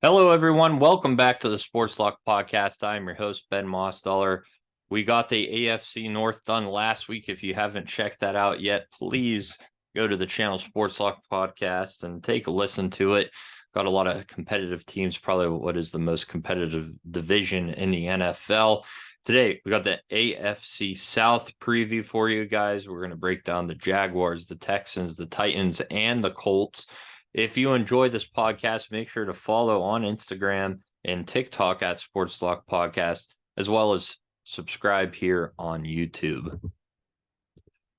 Hello, everyone. Welcome back to the Sports Lock Podcast. I'm your host, Ben Mossdaller. We got the AFC North done last week. If you haven't checked that out yet, please go to the channel Sports Lock Podcast and take a listen to it. Got a lot of competitive teams, probably what is the most competitive division in the NFL. Today, we got the AFC South preview for you guys. We're going to break down the Jaguars, the Texans, the Titans, and the Colts. If you enjoy this podcast, make sure to follow on Instagram and TikTok at Sports Lock Podcast, as well as subscribe here on YouTube.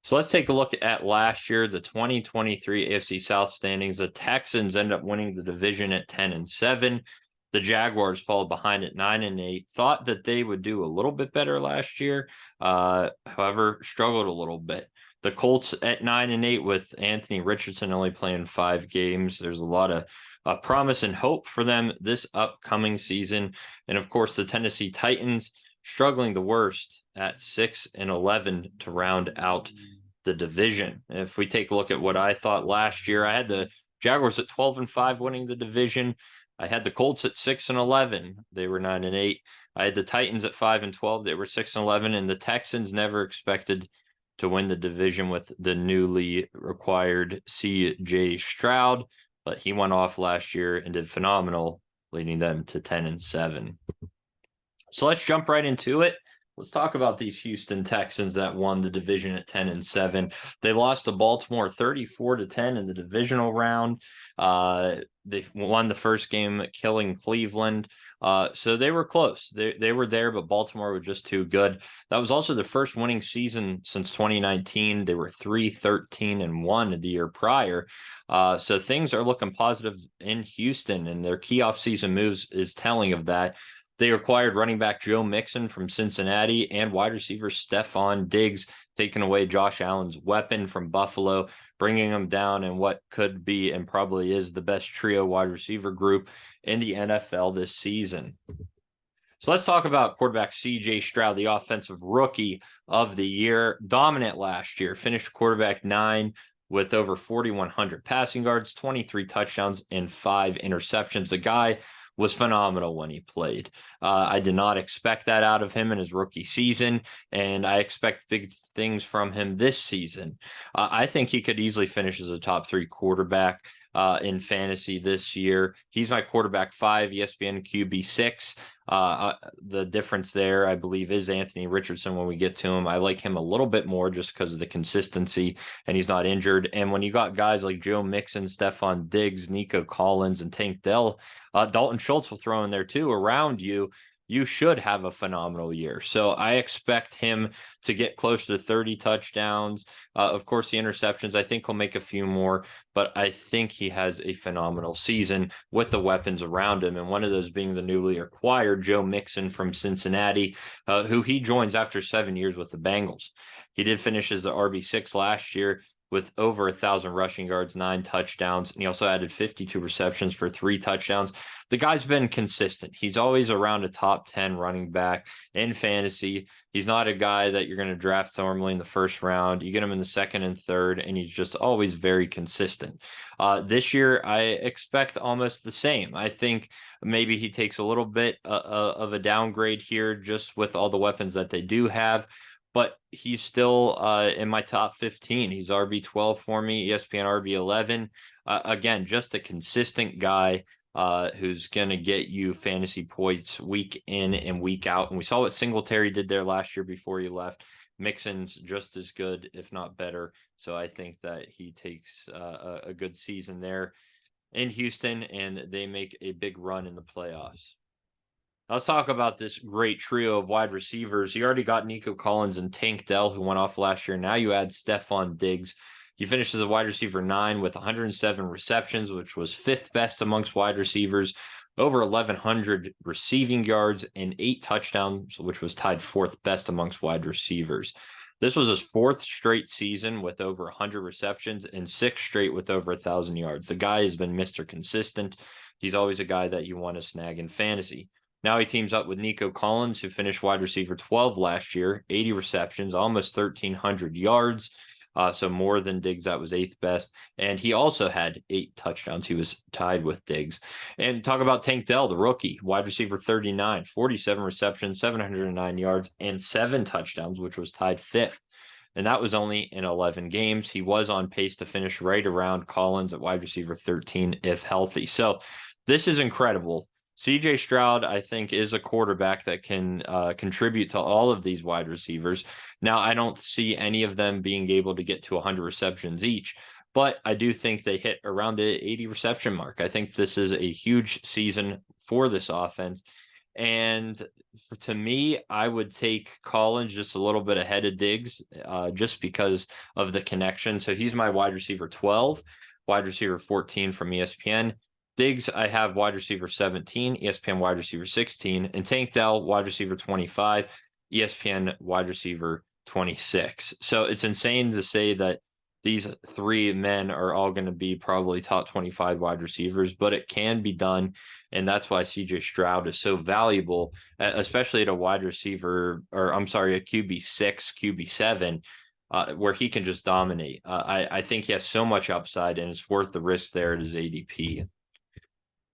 So let's take a look at last year, the 2023 AFC South standings. The Texans end up winning the division at 10-7. The Jaguars followed behind at 9-8. Thought that they would do a little bit better last year, however, struggled a little bit. The Colts at 9-8 with Anthony Richardson only playing 5 games. There's a lot of promise and hope for them this upcoming season. And of course, the Tennessee Titans struggling the worst at 6-11 to round out the division. If we take a look at what I thought last year, I had the Jaguars at 12-5 winning the division. I had the Colts at 6-11. They were 9-8. I had the Titans at 5-12. They were 6-11, and the Texans never expected to win the division with the newly acquired C.J. Stroud, but he went off last year and did phenomenal, leading them to 10-7. So let's jump right into it. Let's talk about these Houston Texans that won the division at 10-7. They lost to Baltimore 34-10 in the divisional round. They won the first game, killing Cleveland. So they were close. They were there, but Baltimore were just too good. That was also the first winning season since 2019. They were 3-13-1 the year prior. So things are looking positive in Houston, and their key offseason moves is telling of that. They acquired running back Joe Mixon from Cincinnati and wide receiver Stephon Diggs, taking away Josh Allen's weapon from Buffalo, bringing them down in what could be and probably is the best trio wide receiver group in the NFL this season. So let's talk about quarterback C.J. Stroud, the offensive rookie of the year. Dominant last year, finished quarterback 9 with over 4,100 passing yards, 23 touchdowns, and 5 interceptions. The guy was phenomenal when he played. I did not expect that out of him in his rookie season, and I expect big things from him this season. I think he could easily finish as a top 3 quarterback in fantasy this year. He's my quarterback 5, ESPN QB 6. The difference there, I believe, is Anthony Richardson when we get to him. I like him a little bit more just because of the consistency, and he's not injured. And when you got guys like Joe Mixon, Stephon Diggs, Nico Collins, and Tank Dell, Dalton Schultz will throw in there too around you. You should have a phenomenal year. So I expect him to get close to 30 touchdowns. Of course, the interceptions, I think he'll make a few more, but I think he has a phenomenal season with the weapons around him. And one of those being the newly acquired Joe Mixon from Cincinnati, who he joins after 7 years with the Bengals. He did finish as the RB6 last year with over 1,000 rushing yards, 9 touchdowns, and he also added 52 receptions for 3 touchdowns. The guy's been consistent. He's always around a top 10 running back in fantasy. He's not a guy that you're going to draft normally in the first round. You get him in the second and third, and he's just always very consistent. This year, I expect almost the same. I think maybe he takes a little bit of a downgrade here just with all the weapons that they do have. But he's still in my top 15. He's RB12 for me, ESPN RB11. Again, just a consistent guy who's going to get you fantasy points week in and week out. And we saw what Singletary did there last year before he left. Mixon's just as good, if not better. So I think that he takes a good season there in Houston, and they make a big run in the playoffs. Let's talk about this great trio of wide receivers. You already got Nico Collins and Tank Dell, who went off last year. Now you add Stephon Diggs. He finished as a wide receiver 9 with 107 receptions, which was 5th best amongst wide receivers, over 1,100 receiving yards, and 8 touchdowns, which was tied 4th best amongst wide receivers. This was his 4th straight season with over 100 receptions and 6 straight with over 1,000 yards. The guy has been Mr. Consistent. He's always a guy that you want to snag in fantasy. Now he teams up with Nico Collins, who finished wide receiver 12 last year, 80 receptions, almost 1,300 yards. So more than Diggs. That was 8th best. And he also had 8 touchdowns. He was tied with Diggs. And talk about Tank Dell, the rookie, wide receiver 39, 47 receptions, 709 yards, and 7 touchdowns, which was tied 5th. And that was only in 11 games. He was on pace to finish right around Collins at wide receiver 13 if healthy. So this is incredible. CJ Stroud, I think, is a quarterback that can contribute to all of these wide receivers. Now, I don't see any of them being able to get to 100 receptions each, but I do think they hit around the 80 reception mark. I think this is a huge season for this offense. And to me, I would take Collins just a little bit ahead of Diggs just because of the connection. So he's my wide receiver 12, wide receiver 14 from ESPN. Diggs, I have wide receiver 17, ESPN wide receiver 16, and Tank Dell, wide receiver 25, ESPN wide receiver 26. So it's insane to say that these 3 men are all going to be probably top 25 wide receivers, but it can be done. And that's why CJ Stroud is so valuable, especially at a wide receiver, or I'm sorry, a QB6, QB7, where he can just dominate. I think he has so much upside, and it's worth the risk there at his ADP.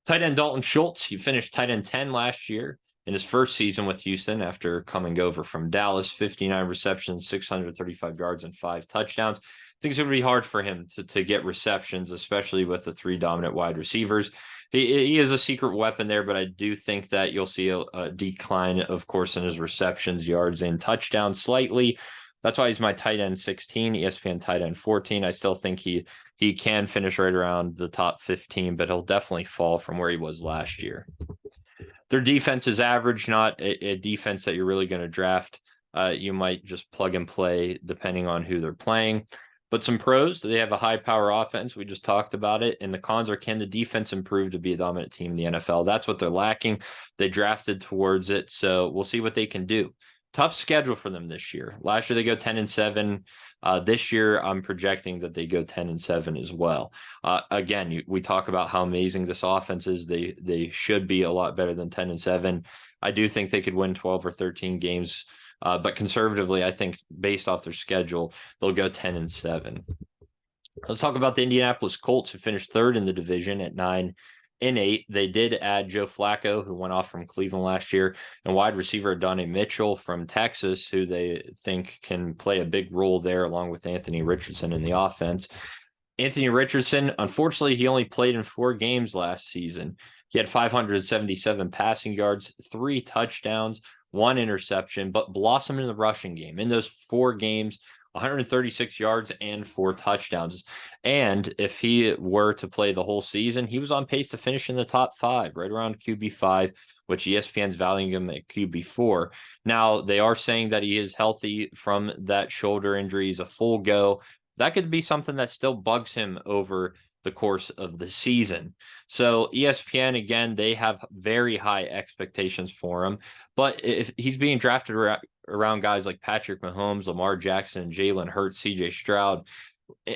Tight end Dalton Schultz, he finished tight end 10 last year in his first season with Houston after coming over from Dallas. 59 receptions, 635 yards, and 5 touchdowns. I think it's going to be hard for him to get receptions, especially with the 3 dominant wide receivers. He is a secret weapon there, but I do think that you'll see a decline, of course, in his receptions, yards, and touchdowns slightly. That's why he's my tight end 16, ESPN tight end 14. I still think he can finish right around the top 15, but he'll definitely fall from where he was last year. Their defense is average, not a defense that you're really going to draft. You might just plug and play depending on who they're playing. But some pros, they have a high-power offense. We just talked about it. And the cons are, can the defense improve to be a dominant team in the NFL? That's what they're lacking. They drafted towards it, so we'll see what they can do. Tough schedule for them this year. Last year, they go 10-7. This year, I'm projecting that they go 10-7 as well. Again, we talk about how amazing this offense is. They should be a lot better than 10-7. I do think they could win 12 or 13 games. But conservatively, I think based off their schedule, they'll go 10-7. Let's talk about the Indianapolis Colts, who finished 3rd in the division at 9-8. They did add Joe Flacco, who went off from Cleveland last year, and wide receiver Donnie Mitchell from Texas, who they think can play a big role there, along with Anthony Richardson in the offense. Anthony Richardson, unfortunately, he only played in 4 games last season. He had 577 passing yards, 3 touchdowns, 1 interception, but blossomed in the rushing game. In those 4 games, 136 yards and 4 touchdowns. And if he were to play the whole season, he was on pace to finish in the top 5, right around QB5, which ESPN's valuing him at QB4. Now, they are saying that he is healthy from that shoulder injury. He's a full go. That could be something that still bugs him over the course of the season. So ESPN, again, they have very high expectations for him, but if he's being drafted around guys like Patrick Mahomes, Lamar Jackson, Jalen Hurts, CJ Stroud,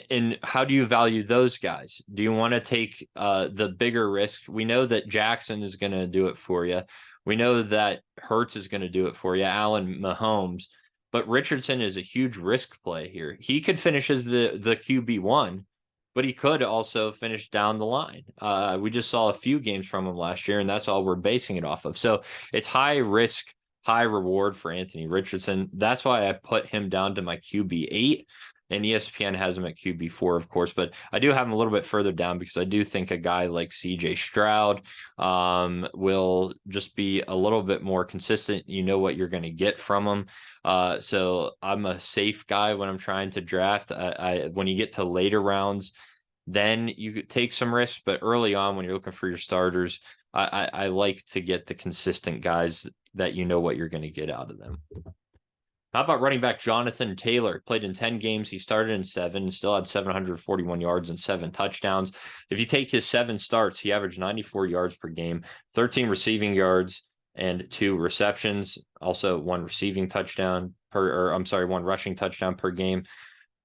and how do you value those guys? Do you want to take the bigger risk? We know that Jackson is going to do it for you. We know that Hurts is going to do it for you, Allen, Mahomes, but Richardson is a huge risk play here. He could finish as the QB1, but he could also finish down the line. We just saw a few games from him last year, and that's all we're basing it off of. So it's high risk, high reward for Anthony Richardson. That's why I put him down to my QB8, and ESPN has him at QB4, of course, but I do have him a little bit further down because I do think a guy like CJ Stroud will just be a little bit more consistent. You know what you're going to get from him. So I'm a safe guy when I'm trying to draft. When you get to later rounds, then you could take some risks, but early on when you're looking for your starters, I like to get the consistent guys that you know what you're going to get out of them. How about running back Jonathan Taylor? Played in 10 games. He started in 7, still had 741 yards and 7 touchdowns. If you take his 7 starts, he averaged 94 yards per game, 13 receiving yards, and 2 receptions. Also 1 receiving touchdown one rushing touchdown per game.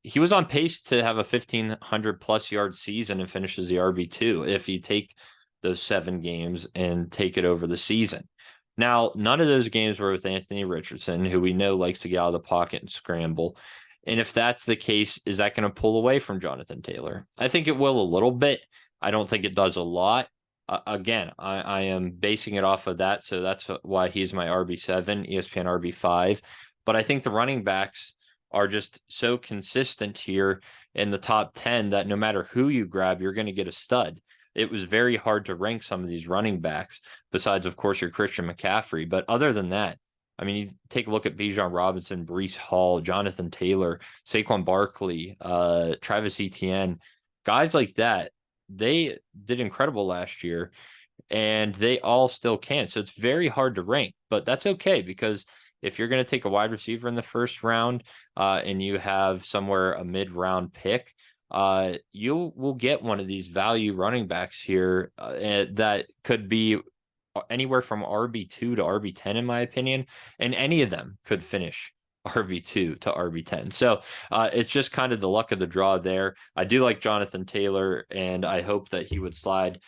He was on pace to have a 1,500 plus yard season and finishes the RB2 if you take those 7 games and take it over the season. Now, none of those games were with Anthony Richardson, who we know likes to get out of the pocket and scramble. And if that's the case, is that going to pull away from Jonathan Taylor? I think it will a little bit. I don't think it does a lot. Again, I am basing it off of that. So that's why he's my RB7, ESPN RB5. But I think the running backs are just so consistent here in the top 10 that no matter who you grab, you're going to get a stud. It was very hard to rank some of these running backs, besides, of course, your Christian McCaffrey. But other than that, I mean, you take a look at Bijan Robinson, Breece Hall, Jonathan Taylor, Saquon Barkley, Travis Etienne, guys like that. They did incredible last year, and they all still can. So it's very hard to rank, but that's okay, because if you're going to take a wide receiver in the first round and you have somewhere a mid-round pick, you will get one of these value running backs here that could be anywhere from RB2 to RB10, in my opinion, and any of them could finish RB2 to RB10. So it's just kind of the luck of the draw there. I do like Jonathan Taylor, and I hope that he would slide,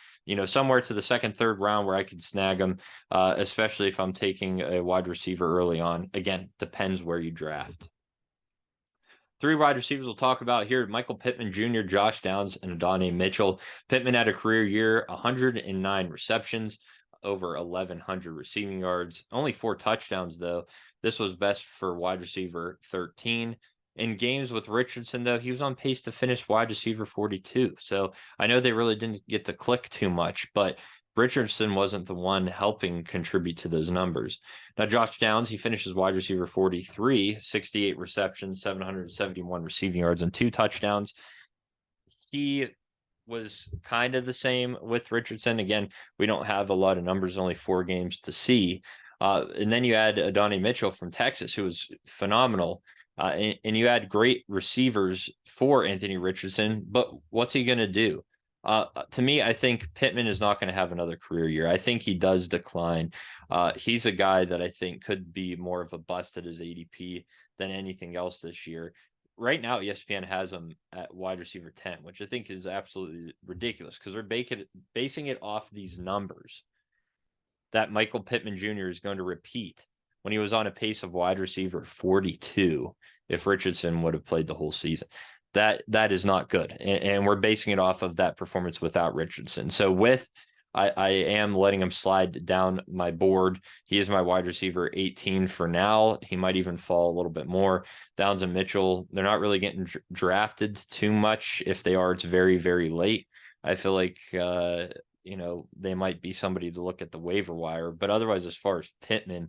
somewhere to the second, third round where I could snag him, especially if I'm taking a wide receiver early on. Again, depends where you draft. 3 wide receivers we'll talk about here: Michael Pittman Jr., Josh Downs, and Adonai Mitchell. Pittman had a career year, 109 receptions, over 1,100 receiving yards, only 4 touchdowns, though. This was best for wide receiver 13. In games with Richardson, though, he was on pace to finish wide receiver 42. So I know they really didn't get to click too much, but Richardson wasn't the one helping contribute to those numbers. Now, Josh Downs, he finishes wide receiver 43, 68 receptions, 771 receiving yards, and 2 touchdowns. He was kind of the same with Richardson. Again, we don't have a lot of numbers, only 4 games to see. And then you add Adonai Mitchell from Texas, who was phenomenal. And you add great receivers for Anthony Richardson, but what's he going to do? To me, I think Pittman is not going to have another career year. I think he does decline. He's a guy that I think could be more of a bust at his ADP than anything else this year. Right now, ESPN has him at wide receiver 10, which I think is absolutely ridiculous, because they're basing it off these numbers that Michael Pittman Jr. is going to repeat when he was on a pace of wide receiver 42 if Richardson would have played the whole season. That is not good. And we're basing it off of that performance without Richardson. So I am letting him slide down my board. He is my wide receiver 18 for now. He might even fall a little bit more. Downs and Mitchell, they're not really getting drafted too much. If they are, it's very, very late. I feel like, they might be somebody to look at the waiver wire. But otherwise, as far as Pittman,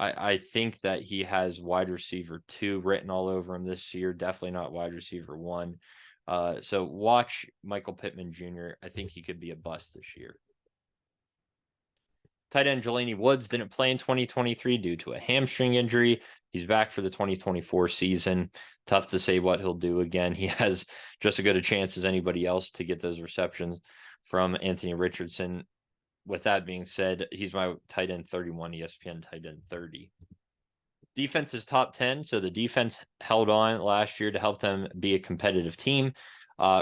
I think that he has wide receiver 2 written all over him this year. Definitely not wide receiver 1. So watch Michael Pittman Jr. I think he could be a bust this year. Tight end Jelani Woods didn't play in 2023 due to a hamstring injury. He's back for the 2024 season. Tough to say what he'll do again. He has just as good a chance as anybody else to get those receptions from Anthony Richardson. With that being said, he's my tight end 31, ESPN tight end 30. Defense is top 10, so the defense held on last year to help them be a competitive team.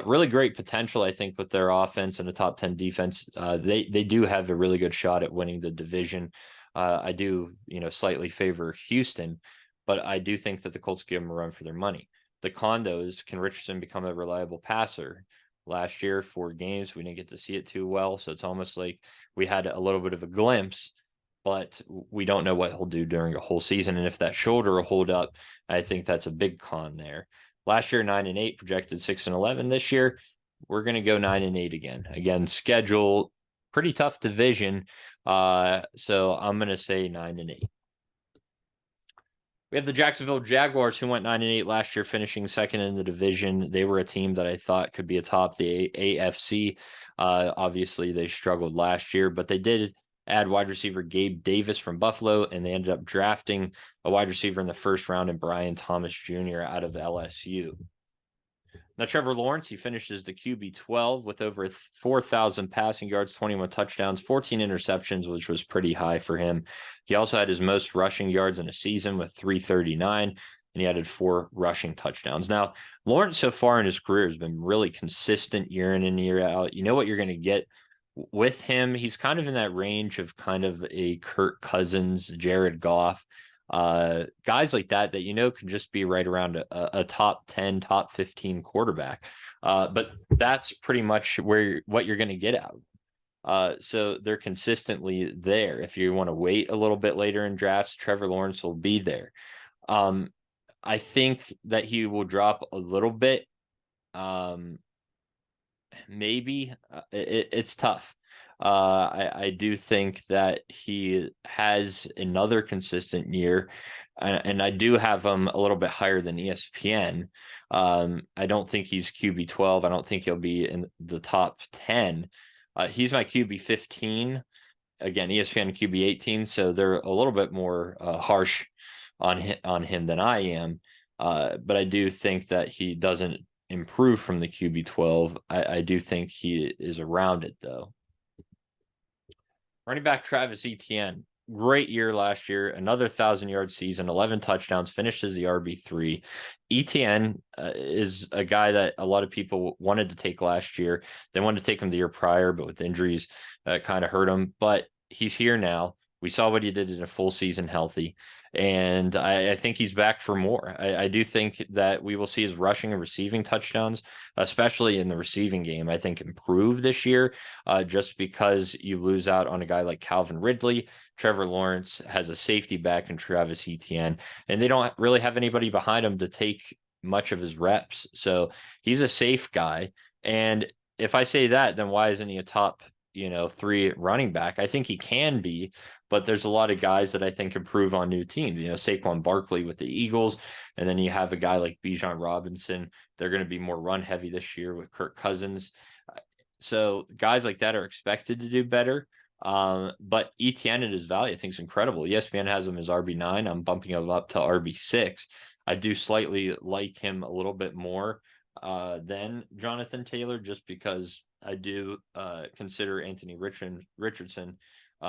Really great potential, I think, with their offense and a top 10 defense. They do have a really good shot at winning the division. I do, slightly favor Houston, but I do think that the Colts give them a run for their money. The con, though, is, can Richardson become a reliable passer? Last year, 4 games, we didn't get to see it too well, so it's almost like we had a little bit of a glimpse, but we don't know what he'll do during a whole season. And if that shoulder will hold up, I think that's a big con there. Last year, 9-8, projected 6-11. This year, we're going to go 9-8 again. Again, schedule, pretty tough division, so I'm going to say 9-8. We have the Jacksonville Jaguars, who went 9-8 last year, finishing second in the division. They were a team that I thought could be atop the AFC. Obviously, they struggled last year, but they did add wide receiver Gabe Davis from Buffalo, and they ended up drafting a wide receiver in the first round in Brian Thomas Jr. out of LSU. Now, Trevor Lawrence, he finishes the QB 12 with over 4,000 passing yards, 21 touchdowns, 14 interceptions, which was pretty high for him. He also had his most rushing yards in a season with 339, and he added 4 rushing touchdowns. Now, Lawrence so far in his career has been really consistent year in and year out. You know what you're going to get with him. He's kind of in that range of kind of a Kirk Cousins, Jared Goff. Guys like that can just be right around a top 10, top 15 quarterback. But that's pretty much what you're going to get out. So they're consistently there. If you want to wait a little bit later in drafts, Trevor Lawrence will be there. I think that he will drop a little bit. Maybe it's tough. I do think that he has another consistent year, and I do have him a little bit higher than ESPN. I don't think he's QB 12. I don't think he'll be in the top 10. He's my QB 15. Again, ESPN QB 18, so they're a little bit more harsh on him than I am. But I do think that he doesn't improve from the QB 12. I do think he is around it, though. Running back Travis Etienne, great year last year, another 1,000-yard season, 11 touchdowns, finished as the RB3. Etienne is a guy that a lot of people wanted to take last year. They wanted to take him the year prior, but with injuries, kind of hurt him. But he's here now. We saw what he did in a full season healthy, and I think he's back for more. I do think that we will see his rushing and receiving touchdowns, especially in the receiving game, I think improve this year, just because you lose out on a guy like Calvin Ridley. Trevor Lawrence has a safety back in Travis Etienne, and they don't really have anybody behind him to take much of his reps. So he's a safe guy. And if I say that, then why isn't he a top 3 running back? I think he can be, but there's a lot of guys that I think improve on new teams. Saquon Barkley with the Eagles, and then you have a guy like Bijan Robinson. They're going to be more run heavy this year with Kirk Cousins. So guys like that are expected to do better. But Etienne at his value, I think, is incredible. ESPN has him as RB9. I'm bumping him up to RB6. I do slightly like him a little bit more than Jonathan Taylor, just because I do consider Anthony Richardson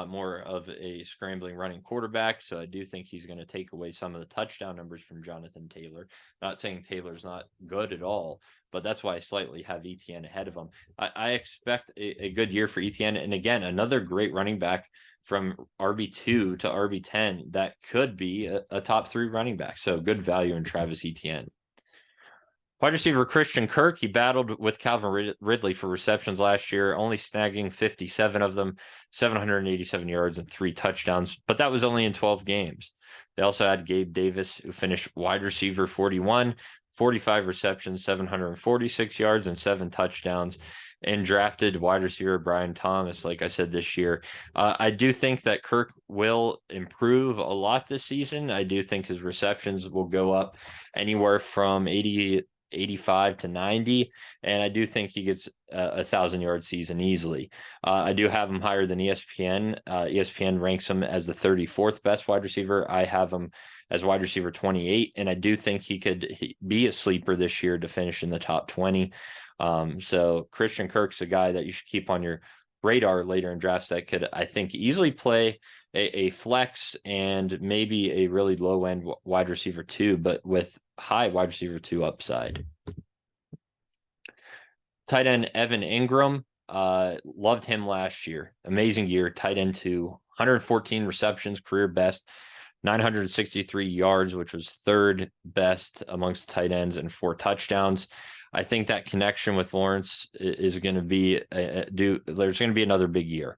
more of a scrambling running quarterback. So I do think he's going to take away some of the touchdown numbers from Jonathan Taylor. Not saying Taylor's not good at all, but that's why I slightly have Etienne ahead of him. I expect a good year for Etienne. And again, another great running back from RB2 to RB10 that could be a top 3 running back. So good value in Travis Etienne. Wide receiver Christian Kirk, he battled with Calvin Ridley for receptions last year, only snagging 57 of them, 787 yards and 3 touchdowns, but that was only in 12 games. They also had Gabe Davis, who finished wide receiver 41, 45 receptions, 746 yards and 7 touchdowns, and drafted wide receiver Brian Thomas, like I said, this year. I do think that Kirk will improve a lot this season. I do think his receptions will go up anywhere from 85 to 90, and I do think he gets a 1,000-yard season easily. I do have him higher than ESPN. ESPN ranks him as the 34th best wide receiver. I have him as wide receiver 28, and I do think he could be a sleeper this year to finish in the top 20. So Christian Kirk's a guy that you should keep on your radar later in drafts that could, I think, easily play a flex and maybe a really low end wide receiver 2, but with high wide receiver 2 upside. Tight end Evan Ingram, loved him last year. Amazing year. Tight end 2, 114 receptions, career best, 963 yards, which was 3rd best amongst tight ends, and 4 touchdowns. I think that connection with Lawrence is going to be there's going to be another big year.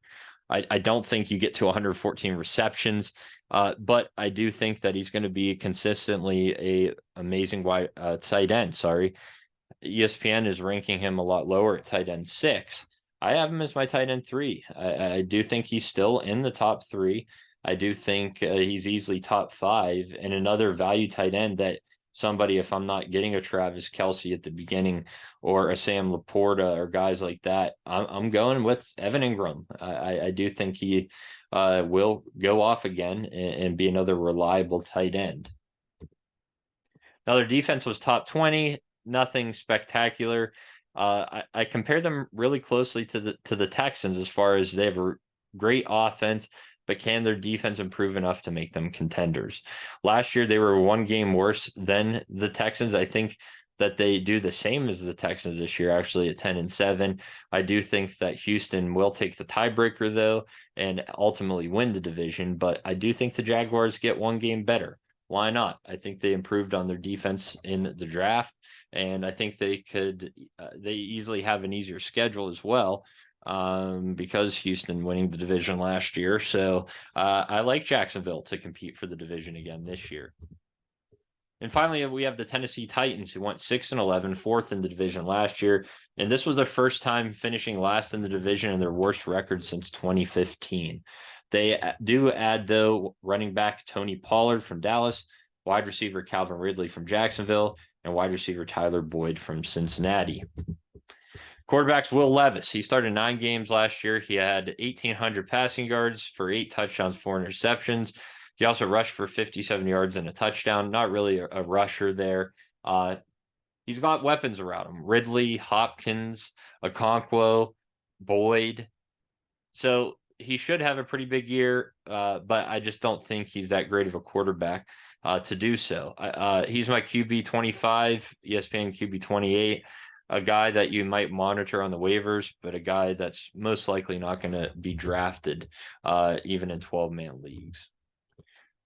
I don't think you get to 114 receptions, but I do think that he's going to be consistently a amazing tight end. ESPN is ranking him a lot lower at tight end 6. I have him as my tight end 3. I do think he's still in the top 3. I do think he's easily top 5, and another value tight end that somebody, if I'm not getting a Travis Kelce at the beginning or a Sam Laporta or guys like that, I'm going with Evan Ingram. I do think he will go off again and be another reliable tight end. Now, their defense was top 20, nothing spectacular. I compare them really closely to the Texans as far as they have a great offense, but can their defense improve enough to make them contenders? Last year, they were 1 game worse than the Texans. I think that they do the same as the Texans this year, actually at 10-7. I do think that Houston will take the tiebreaker, though, and ultimately win the division. But I do think the Jaguars get one game better. Why not? I think they improved on their defense in the draft, and I think they easily have an easier schedule as well, because Houston winning the division last year. So I like Jacksonville to compete for the division again this year. And finally, we have the Tennessee Titans, who went 6-11, fourth in the division last year. And this was their first time finishing last in the division and their worst record since 2015. They do add, though, running back Tony Pollard from Dallas, wide receiver Calvin Ridley from Jacksonville, and wide receiver Tyler Boyd from Cincinnati. Quarterbacks Will Levis. He started 9 games last year. He had 1,800 passing yards for 8 touchdowns, 4 interceptions. He also rushed for 57 yards and a touchdown. Not really a rusher there. He's got weapons around him. Ridley, Hopkins, Okonkwo, Boyd. So he should have a pretty big year, but I just don't think he's that great of a quarterback to do so. He's my QB 25, ESPN QB 28. A guy that you might monitor on the waivers, but a guy that's most likely not going to be drafted, even in 12-man leagues.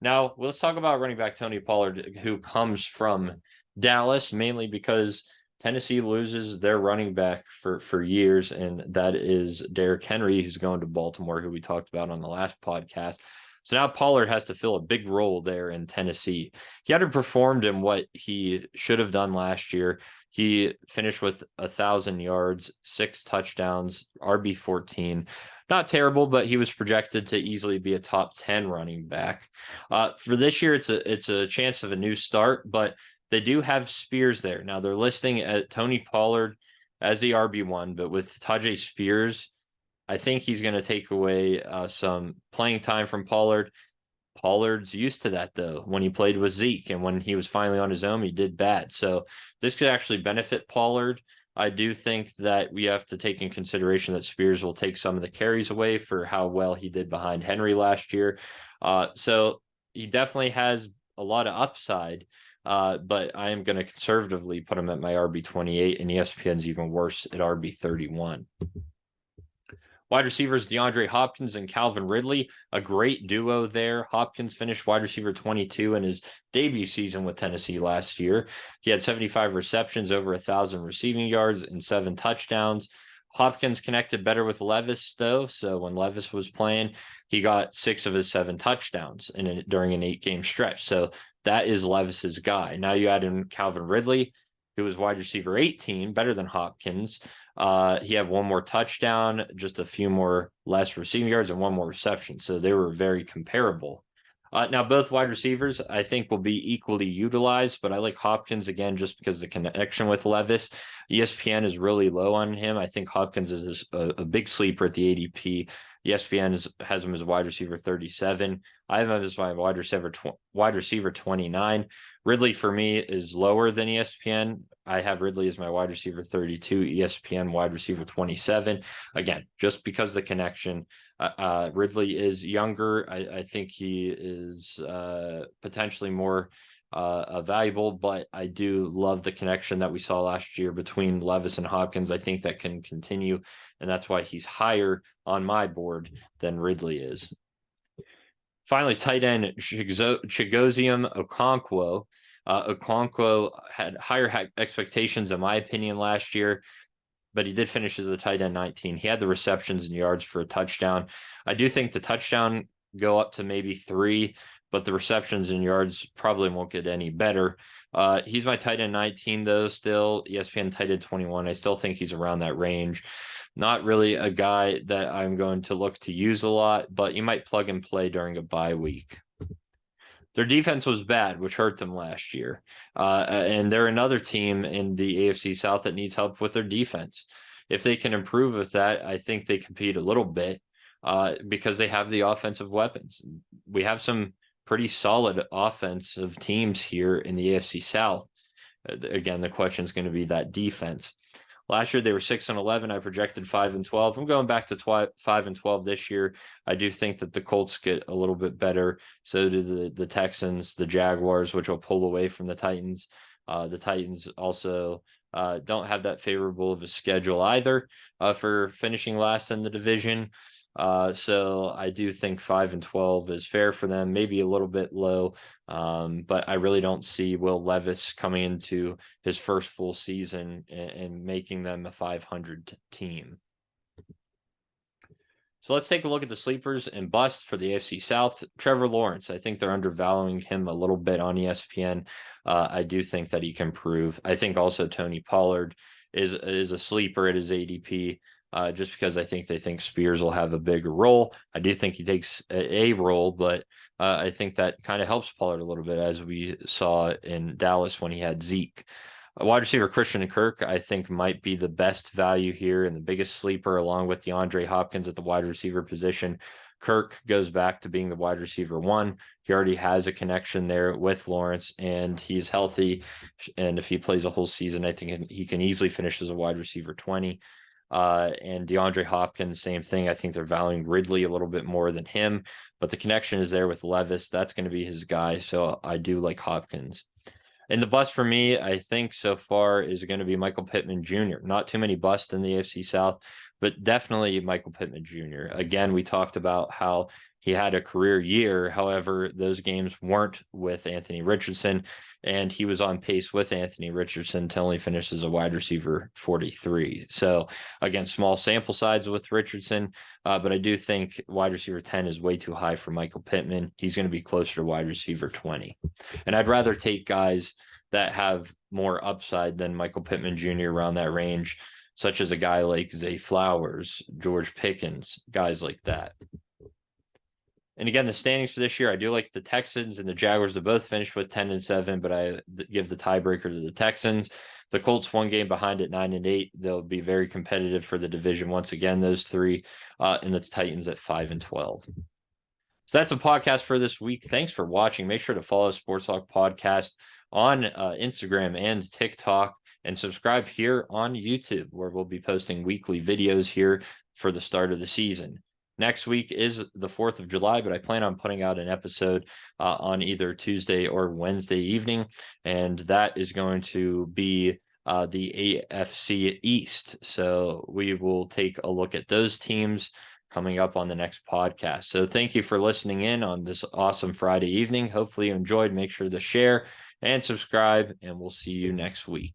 Now, let's talk about running back Tony Pollard, who comes from Dallas, mainly because Tennessee loses their running back for years, and that is Derrick Henry, who's going to Baltimore, who we talked about on the last podcast. So now Pollard has to fill a big role there in Tennessee. He underperformed in what he should have done last year. He finished with 1,000 yards, 6 touchdowns, RB14. Not terrible, but he was projected to easily be a top 10 running back. For this year, it's a chance of a new start, but they do have Spears there. Now they're listing at Tony Pollard as the RB1, but with Tajay Spears, I think he's going to take away some playing time from Pollard. Pollard's used to that, though. When he played with Zeke and when he was finally on his own, he did bad. So this could actually benefit Pollard. I do think that we have to take in consideration that Spears will take some of the carries away for how well he did behind Henry last year. So he definitely has a lot of upside, but I am going to conservatively put him at my RB28, and ESPN's even worse at RB31. Wide receivers DeAndre Hopkins and Calvin Ridley, a great duo there. Hopkins finished wide receiver 22 in his debut season with Tennessee last year. He had 75 receptions, over 1,000 receiving yards, and 7 touchdowns. Hopkins connected better with Levis, though. So when Levis was playing, he got 6 of his 7 touchdowns during an 8-game stretch. So that is Levis's guy. Now you add in Calvin Ridley, who was wide receiver 18, better than Hopkins. He had 1 more touchdown, just a few more less receiving yards, and 1 more reception. So they were very comparable. Now, both wide receivers, I think, will be equally utilized, but I like Hopkins again just because the connection with Levis. ESPN is really low on him. I think Hopkins is a big sleeper at the ADP. ESPN has him as wide receiver 37. I have him as my wide receiver 29. Ridley for me is lower than ESPN. I have Ridley as my wide receiver 32, ESPN wide receiver 27. Again, just because the connection. Ridley is younger. I think he is potentially more valuable, but I do love the connection that we saw last year between Levis and Hopkins. I think that can continue, and that's why he's higher on my board than Ridley is. Finally, tight end Chigoziem Okonkwo. Okonkwo had higher expectations, in my opinion, last year, but he did finish as a tight end 19. He had the receptions and yards for a touchdown. I do think the touchdown go up to maybe 3, but the receptions and yards probably won't get any better. He's my tight end 19, though, still. ESPN tight end 21. I still think he's around that range. Not really a guy that I'm going to look to use a lot, but you might plug and play during a bye week. Their defense was bad, which hurt them last year. And they're another team in the AFC South that needs help with their defense. If they can improve with that, I think they compete a little bit because they have the offensive weapons. We have some pretty solid offensive teams here in the AFC South. Again, the question is going to be that defense. Last year, they were 6-11. I projected 5-12. I'm going back to 5-12 this year. I do think that the Colts get a little bit better. So do the Texans, the Jaguars, which will pull away from the Titans. The Titans also don't have that favorable of a schedule either for finishing last in the division. So I do think 5-12 is fair for them, maybe a little bit low. But I really don't see Will Levis coming into his first full season and making them a 500 team. So let's take a look at the sleepers and busts for the AFC South. Trevor Lawrence, I think they're undervaluing him a little bit on ESPN. I do think that he can improve. I think also Tony Pollard is a sleeper at his ADP. Just because I think they think Spears will have a bigger role. I do think he takes a role, but I think that kind of helps Pollard a little bit, as we saw in Dallas when he had Zeke. Wide receiver Christian Kirk, I think, might be the best value here and the biggest sleeper, along with DeAndre Hopkins at the wide receiver position. Kirk goes back to being the wide receiver one. He already has a connection there with Lawrence, and he's healthy. And if he plays a whole season, I think he can easily finish as a wide receiver 20. And DeAndre Hopkins, same thing. I think they're valuing Ridley a little bit more than him, but the connection is there with Levis. That's going to be his guy. So I do like Hopkins. And the bust for me, I think so far, is going to be Michael Pittman Jr. Not too many busts in the AFC South, but definitely Michael Pittman Jr. Again, we talked about how he had a career year. However, those games weren't with Anthony Richardson, and he was on pace with Anthony Richardson to only finish as a wide receiver 43. So again, small sample size with Richardson, but I do think wide receiver 10 is way too high for Michael Pittman. He's going to be closer to wide receiver 20. And I'd rather take guys that have more upside than Michael Pittman Jr. around that range, such as a guy like Zay Flowers, George Pickens, guys like that. And again, the standings for this year, I do like the Texans and the Jaguars to both finish with 10-7, but I give the tiebreaker to the Texans. The Colts one game behind at 9-8. They'll be very competitive for the division once again, those three, and the Titans at 5-12. So that's a podcast for this week. Thanks for watching. Make sure to follow Sports Talk Podcast on Instagram and TikTok, and subscribe here on YouTube, where we'll be posting weekly videos here for the start of the season. Next week is the 4th of July, but I plan on putting out an episode on either Tuesday or Wednesday evening, and that is going to be the AFC East. So we will take a look at those teams coming up on the next podcast. So thank you for listening in on this awesome Friday evening. Hopefully you enjoyed. Make sure to share and subscribe, and we'll see you next week.